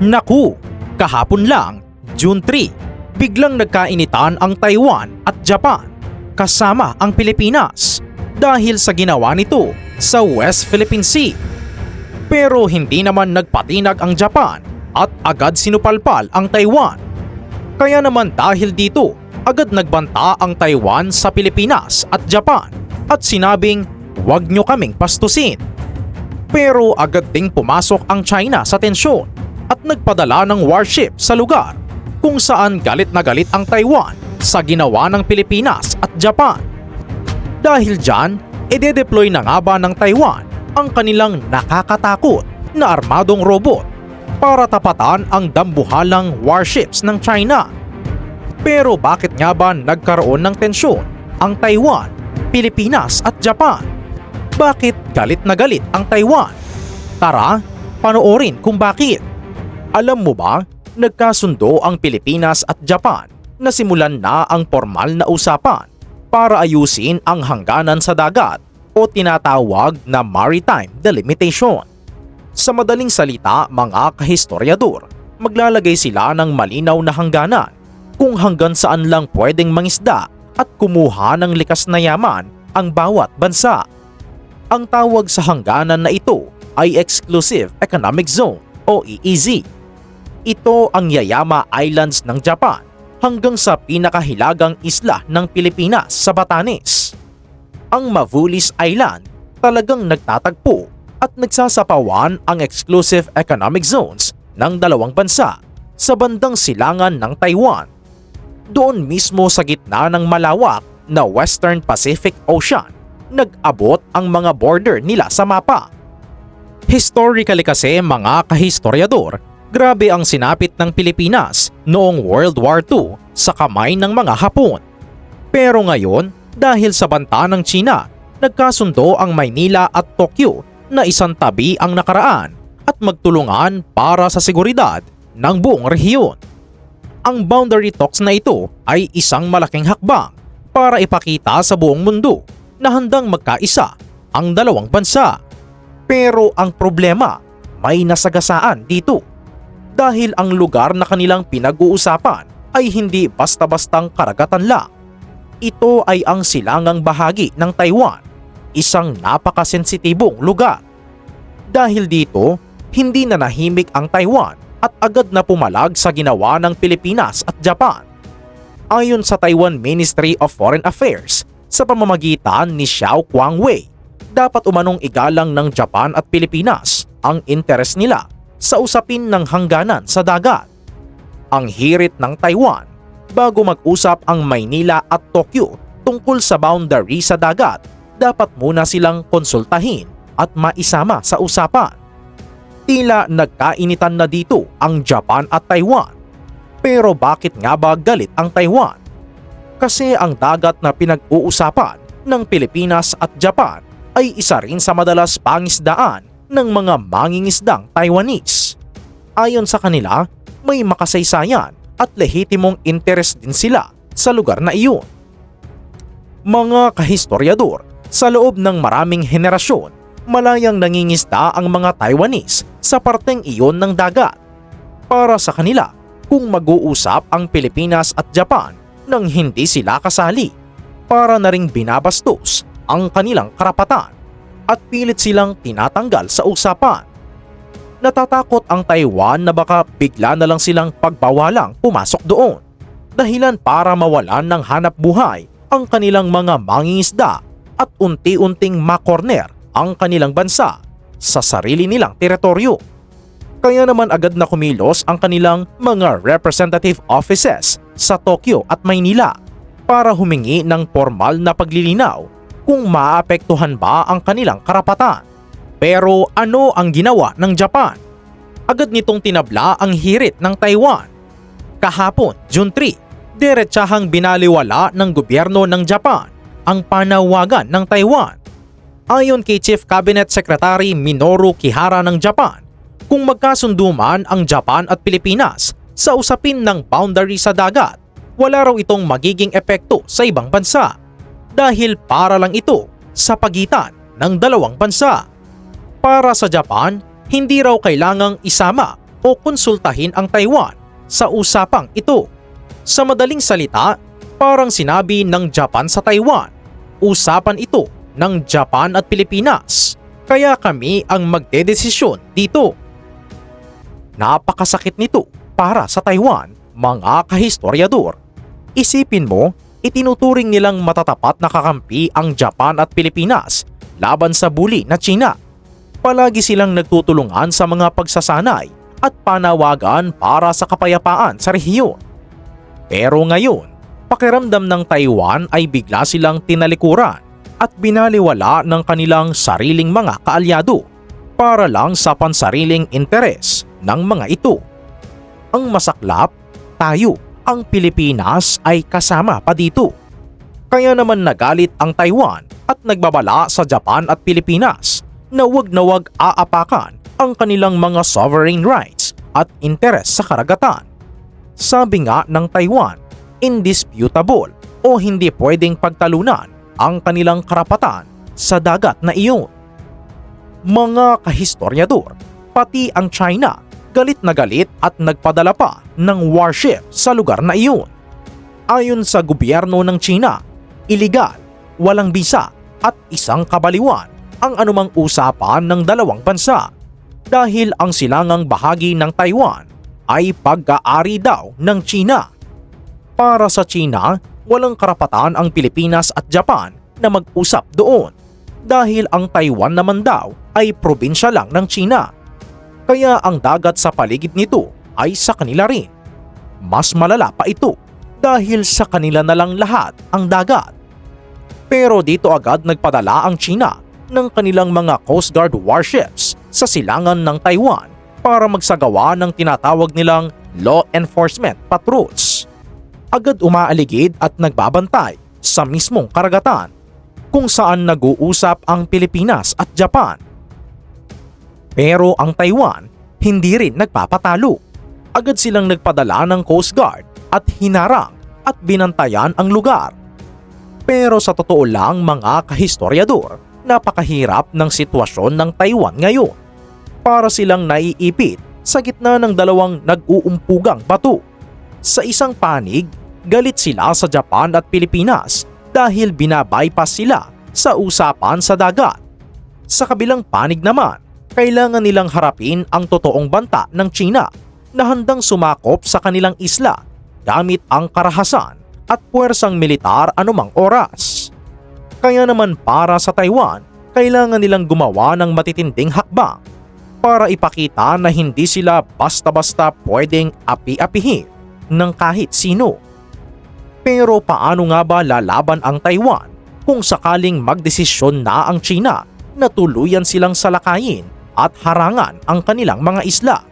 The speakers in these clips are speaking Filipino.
Naku, kahapon lang, June 3, biglang nagkainitan ang Taiwan at Japan kasama ang Pilipinas dahil sa ginawa nito sa West Philippine Sea. Pero hindi naman nagpatinag ang Japan at agad sinupalpal ang Taiwan. Kaya naman dahil dito, agad nagbanta ang Taiwan sa Pilipinas at Japan at sinabing, "Huwag nyo kaming pastusin." Pero agad ding pumasok ang China sa tensyon at nagpadala ng warship sa lugar kung saan galit na galit ang Taiwan sa ginawa ng Pilipinas at Japan. Dahil dyan, ide-deploy na nga ba ng Taiwan ang kanilang nakakatakot na armadong robot para tapatan ang dambuhalang warships ng China. Pero bakit nga ba nagkaroon ng tensyon ang Taiwan, Pilipinas at Japan? Bakit galit na galit ang Taiwan? Tara, panoorin kung bakit. Alam mo ba, nagkasundo ang Pilipinas at Japan na simulan na ang formal na usapan para ayusin ang hangganan sa dagat o tinatawag na Maritime Delimitation. Sa madaling salita, mga kahistoryador, maglalagay sila ng malinaw na hangganan kung hanggang saan lang pwedeng mangisda at kumuha ng likas na yaman ang bawat bansa. Ang tawag sa hangganan na ito ay Exclusive Economic Zone o EEZ. Ito ang Yayama Islands ng Japan hanggang sa pinakahilagang isla ng Pilipinas sa Batanes. Ang Mavulis Island talagang nagtatagpo at nagsasapawan ang Exclusive Economic Zones ng dalawang bansa sa bandang silangan ng Taiwan. Doon mismo sa gitna ng malawak na Western Pacific Ocean, nag-abot ang mga border nila sa mapa. Historically kasi, mga kahistoryador, grabe ang sinapit ng Pilipinas noong World War II sa kamay ng mga Hapon. Pero ngayon, dahil sa banta ng China, nagkasundo ang Maynila at Tokyo na isang tabi ang nakaraan at magtulungan para sa seguridad ng buong rehiyon. Ang boundary talks na ito ay isang malaking hakbang para ipakita sa buong mundo na handang magkaisa ang dalawang bansa. Pero ang problema, may nasagasaan dito. Dahil ang lugar na kanilang pinag-uusapan ay hindi basta-bastang karagatan lang. Ito ay ang silangang bahagi ng Taiwan, isang napakasensitibong lugar. Dahil dito, hindi na nahimik ang Taiwan at agad na pumalag sa ginawa ng Pilipinas at Japan. Ayon sa Taiwan Ministry of Foreign Affairs, sa pamamagitan ni Xiao Guangwei, dapat umanong igalang ng Japan at Pilipinas ang interes nila sa usapin ng hangganan sa dagat. Ang hirit ng Taiwan bago mag-usap ang Maynila at Tokyo tungkol sa boundary sa dagat, dapat muna silang konsultahin at maisama sa usapan. Tila nagkainitan na dito ang Japan at Taiwan. Pero bakit nga ba galit ang Taiwan? Kasi ang dagat na pinag-uusapan ng Pilipinas at Japan ay isa rin sa madalas pangisdaan ng mga mangingisdang Taiwanese. Ayon sa kanila, may makasaysayan at lehitimong interes din sila sa lugar na iyon. Mga kahistoryador, sa loob ng maraming henerasyon, malayang nangingisda ang mga Taiwanese sa parteng iyon ng dagat. Para sa kanila, kung mag-uusap ang Pilipinas at Japan nang hindi sila kasali, para na ring binabastos ang kanilang karapatan at pilit silang tinatanggal sa usapan. Natatakot ang Taiwan na baka bigla na lang silang pagbawalang pumasok doon, dahilan para mawalan ng hanap buhay ang kanilang mga mangingisda at unti-unting makorner ang kanilang bansa sa sarili nilang teritoryo. Kaya naman agad na kumilos ang kanilang mga representative offices sa Tokyo at Maynila para humingi ng formal na paglilinaw kung maapektuhan ba ang kanilang karapatan. Pero ano ang ginawa ng Japan? Agad nitong tinabla ang hirit ng Taiwan. Kahapon, June 3, diretsahang binaliwala ng gobyerno ng Japan ang panawagan ng Taiwan. Ayon kay Chief Cabinet Secretary Minoru Kihara ng Japan, kung magkasundo man ang Japan at Pilipinas sa usapin ng boundary sa dagat, wala raw itong magiging epekto sa ibang bansa dahil para lang ito sa pagitan ng dalawang bansa. Para sa Japan, hindi raw kailangang isama o konsultahin ang Taiwan sa usapang ito. Sa madaling salita, parang sinabi ng Japan sa Taiwan, usapan ito ng Japan at Pilipinas, kaya kami ang magdedesisyon dito. Napakasakit nito para sa Taiwan, mga kahistoryador. Isipin mo, itinuturing nilang matatapat na kakampi ang Japan at Pilipinas laban sa bully na China. Palagi silang nagtutulungan sa mga pagsasanay at panawagan para sa kapayapaan sa rehiyon. Pero ngayon, pakiramdam ng Taiwan ay bigla silang tinalikuran at binaliwala ng kanilang sariling mga kaalyado para lang sa pansariling interes ng mga ito. Ang masaklap, tayo, ang Pilipinas ay kasama pa dito. Kaya naman nagalit ang Taiwan at nagbabala sa Japan at Pilipinas na wag aapakan ang kanilang mga sovereign rights at interes sa karagatan. Sabi nga ng Taiwan, indisputable o hindi pwedeng pagtalunan ang kanilang karapatan sa dagat na iyon. Mga kahistoryador, pati ang China galit na galit at nagpadala pa ng warship sa lugar na iyon. Ayon sa gobyerno ng China, iligal, walang bisa at isang kabaliwan ang anumang usapan ng dalawang bansa dahil ang silangang bahagi ng Taiwan ay pag-aari daw ng China. Para sa China, walang karapatan ang Pilipinas at Japan na mag-usap doon dahil ang Taiwan naman daw ay probinsya lang ng China. Kaya ang dagat sa paligid nito ay sa kanila rin. Mas malala pa ito dahil sa kanila na lang lahat ang dagat. Pero dito agad nagpadala ang China ng kanilang mga Coast Guard warships sa silangan ng Taiwan para magsagawa ng tinatawag nilang law enforcement patrols. Agad umaaligid at nagbabantay sa mismong karagatan kung saan nag-uusap ang Pilipinas at Japan. Pero ang Taiwan hindi rin nagpapatalo. Agad silang nagpadala ng Coast Guard at hinarang at binantayan ang lugar. Pero sa totoo lang mga kahistoryador, napakahirap ng sitwasyon ng Taiwan ngayon. Para silang naiipit sa gitna ng dalawang nag-uumpugang bato. Sa isang panig, galit sila sa Japan at Pilipinas dahil binabypass sila sa usapan sa dagat. Sa kabilang panig naman, kailangan nilang harapin ang totoong banta ng China na handang sumakop sa kanilang isla gamit ang karahasan at puwersang militar anumang oras. Kaya naman para sa Taiwan, kailangan nilang gumawa ng matitinding hakbang para ipakita na hindi sila basta-basta pwedeng api-apihin ng kahit sino. Pero paano nga ba lalaban ang Taiwan kung sakaling magdesisyon na ang China na tuluyan silang salakayin at harangan ang kanilang mga isla?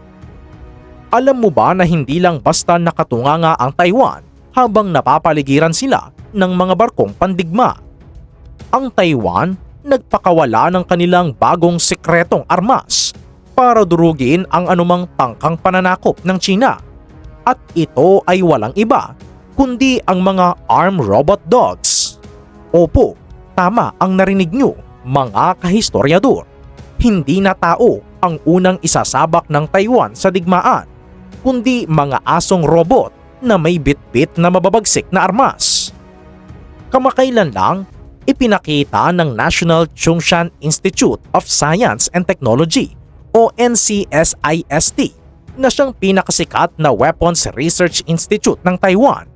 Alam mo ba na hindi lang basta nakatunganga ang Taiwan habang napapaligiran sila ng mga barkong pandigma? Ang Taiwan nagpakawala ng kanilang bagong sekretong armas para durugin ang anumang tangkang pananakop ng China. At ito ay walang iba kundi ang mga armed robot dogs. Opo, tama ang narinig nyo mga kahistoryador. Hindi na tao ang unang isasabak ng Taiwan sa digmaan, kundi mga asong robot na may bitbit na mababagsik na armas. Kamakailan lang, ipinakita ng National Chung-Shan Institute of Science and Technology o NCSIST na siyang pinakasikat na weapons research institute ng Taiwan.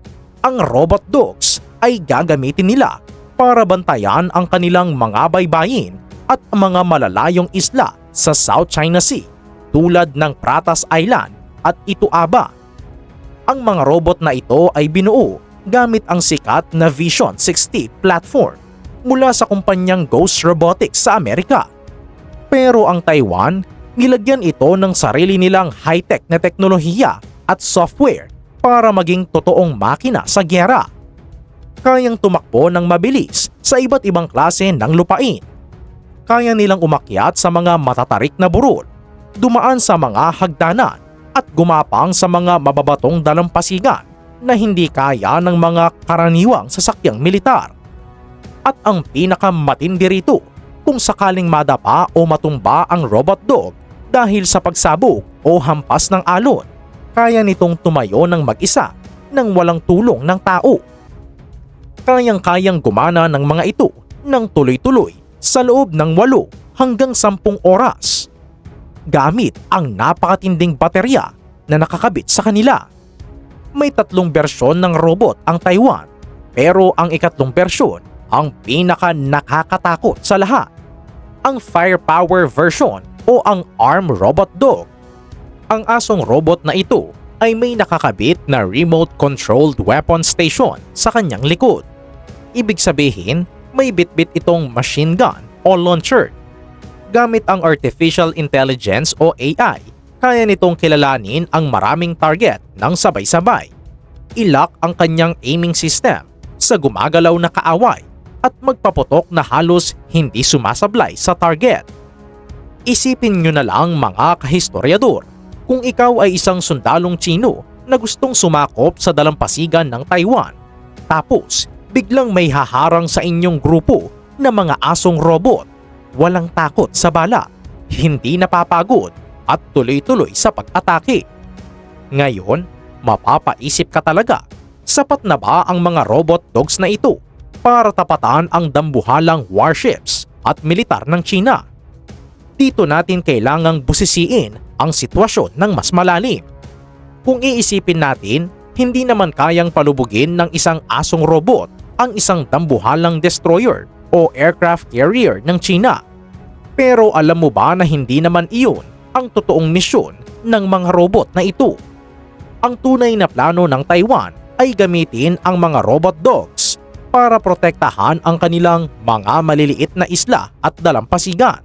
Ang robot dogs ay gagamitin nila para bantayan ang kanilang mga baybayin at mga malalayong isla sa South China Sea tulad ng Pratas Island at Ituaba. Ang mga robot na ito ay binuo gamit ang sikat na Vision 60 platform mula sa kumpanyang Ghost Robotics sa Amerika. Pero ang Taiwan, nilagyan ito ng sarili nilang high-tech na teknolohiya at software para maging totoong makina sa gyera. Kayang tumakbo ng mabilis sa iba't ibang klase ng lupain. Kaya nilang umakyat sa mga matatarik na burol, dumaan sa mga hagdanan at gumapang sa mga mababatong dalampasigan na hindi kaya ng mga karaniwang sasakyang militar. At ang pinakamatindi rito, kung sakaling madapa o matumba ang robot dog dahil sa pagsabog o hampas ng alon. Kaya nitong tumayo ng mag-isa nang walang tulong ng tao. Kayang-kayang gumana ng mga ito ng tuloy-tuloy sa loob ng 8 hanggang 10 oras gamit ang napakatinding baterya na nakakabit sa kanila. May 3 bersyon ng robot ang Taiwan, pero ang ikatlong bersyon ang pinaka nakakatakot sa lahat, ang firepower version o ang arm robot dog. Ang asong robot na ito ay may nakakabit na remote-controlled weapon station sa kanyang likod. Ibig sabihin, may bitbit itong machine gun o launcher. Gamit ang artificial intelligence o AI, kaya nitong kilalanin ang maraming target ng sabay-sabay. Ilock ang kanyang aiming system sa gumagalaw na kaaway at magpaputok na halos hindi sumasablay sa target. Isipin nyo na lang mga kahistoryador, kung ikaw ay isang sundalong Tsino na gustong sumakop sa dalampasigan ng Taiwan, tapos biglang may haharang sa inyong grupo na mga asong robot, walang takot sa bala, hindi napapagod at tuloy-tuloy sa pag-atake. Ngayon, mapapaisip ka talaga, sapat na ba ang mga robot dogs na ito para tapatan ang dambuhalang warships at militar ng China? Dito natin kailangang busisiin ang sitwasyon ng mas malalim. Kung iisipin natin, hindi naman kayang palubugin ng isang asong robot ang isang dambuhalang destroyer o aircraft carrier ng China. Pero alam mo ba na hindi naman iyon ang totoong misyon ng mga robot na ito? Ang tunay na plano ng Taiwan ay gamitin ang mga robot dogs para protektahan ang kanilang mga maliliit na isla at dalampasigan.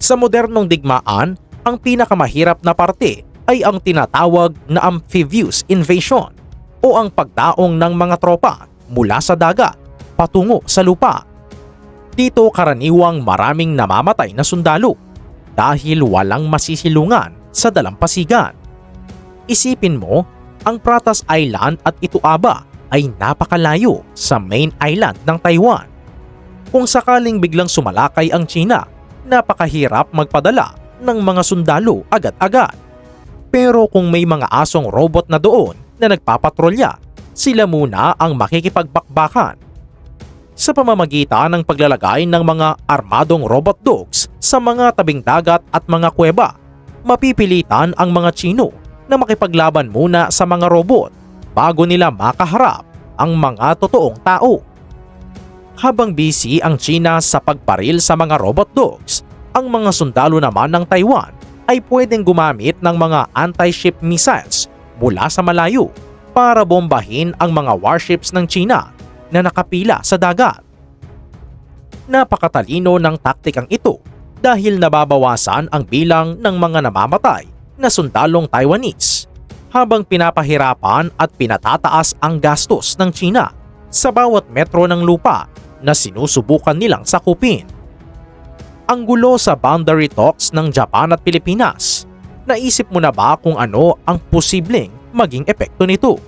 Sa modernong digmaan, ang pinakamahirap na parte ay ang tinatawag na amphibious invasion o ang pagdaong ng mga tropa mula sa dagat patungo sa lupa. Dito karaniwang maraming namamatay na sundalo dahil walang masisilungan sa dalampasigan. Isipin mo, ang Pratas Island at Ituaba ay napakalayo sa main island ng Taiwan. Kung sakaling biglang sumalakay ang China, napakahirap magpadala ng mga sundalo agad-agad. Pero kung may mga asong robot na doon na nagpapatrolya, sila muna ang makikipagbakbakan. Sa pamamagitan ng paglalagay ng mga armadong robot dogs sa mga tabing dagat at mga kuweba, mapipilitan ang mga Tsino na makipaglaban muna sa mga robot bago nila makaharap ang mga totoong tao. Habang busy ang China sa pagbaril sa mga robot dogs, ang mga sundalo naman ng Taiwan ay pwedeng gumamit ng mga anti-ship missiles mula sa malayo para bombahin ang mga warships ng China na nakapila sa dagat. Napakatalino ng taktikang ito dahil nababawasan ang bilang ng mga namamatay na sundalong Taiwanese habang pinapahirapan at pinatataas ang gastos ng China sa bawat metro ng lupa na sinusubukan nilang sakupin. Ang gulo sa boundary talks ng Japan at Pilipinas. Naisip mo na ba kung ano ang posibleng maging epekto nito?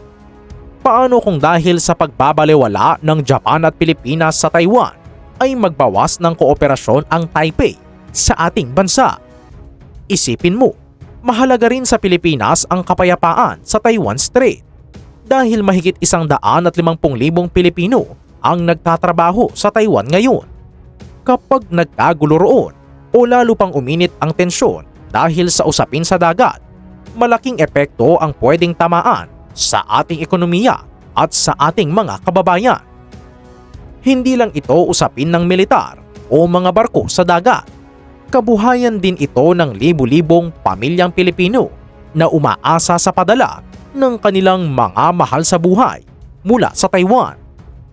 Paano kung dahil sa pagbabalewala ng Japan at Pilipinas sa Taiwan ay magbawas ng kooperasyon ang Taipei sa ating bansa? Isipin mo, mahalaga rin sa Pilipinas ang kapayapaan sa Taiwan Strait dahil mahigit 150,000 Pilipino ang nagtatrabaho sa Taiwan ngayon. Kapag nagkagulo roon o lalo pang uminit ang tensyon dahil sa usapin sa dagat, malaking epekto ang pwedeng tamaan sa ating ekonomiya at sa ating mga kababayan. Hindi lang ito usapin ng militar o mga barko sa dagat. Kabuhayan din ito ng libu-libong pamilyang Pilipino na umaasa sa padala ng kanilang mga mahal sa buhay mula sa Taiwan.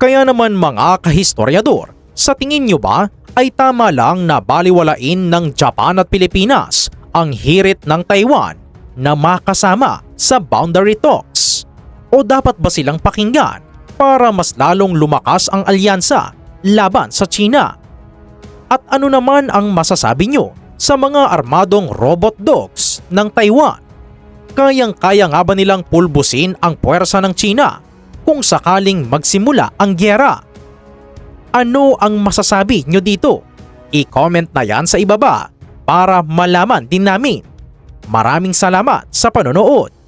Kaya naman mga kahistoryador, sa tingin nyo ba ay tama lang na baliwalain ng Japan at Pilipinas ang hirit ng Taiwan na makasama sa boundary talks? O dapat ba silang pakinggan para mas lalong lumakas ang alyansa laban sa China? At ano naman ang masasabi nyo sa mga armadong robot dogs ng Taiwan? Kayang-kaya nga ba nilang pulbusin ang puwersa ng China kung sakaling magsimula ang gyera? Ano ang masasabi nyo dito? I-comment na yan sa ibaba. para malaman din namin. Maraming salamat sa panonood.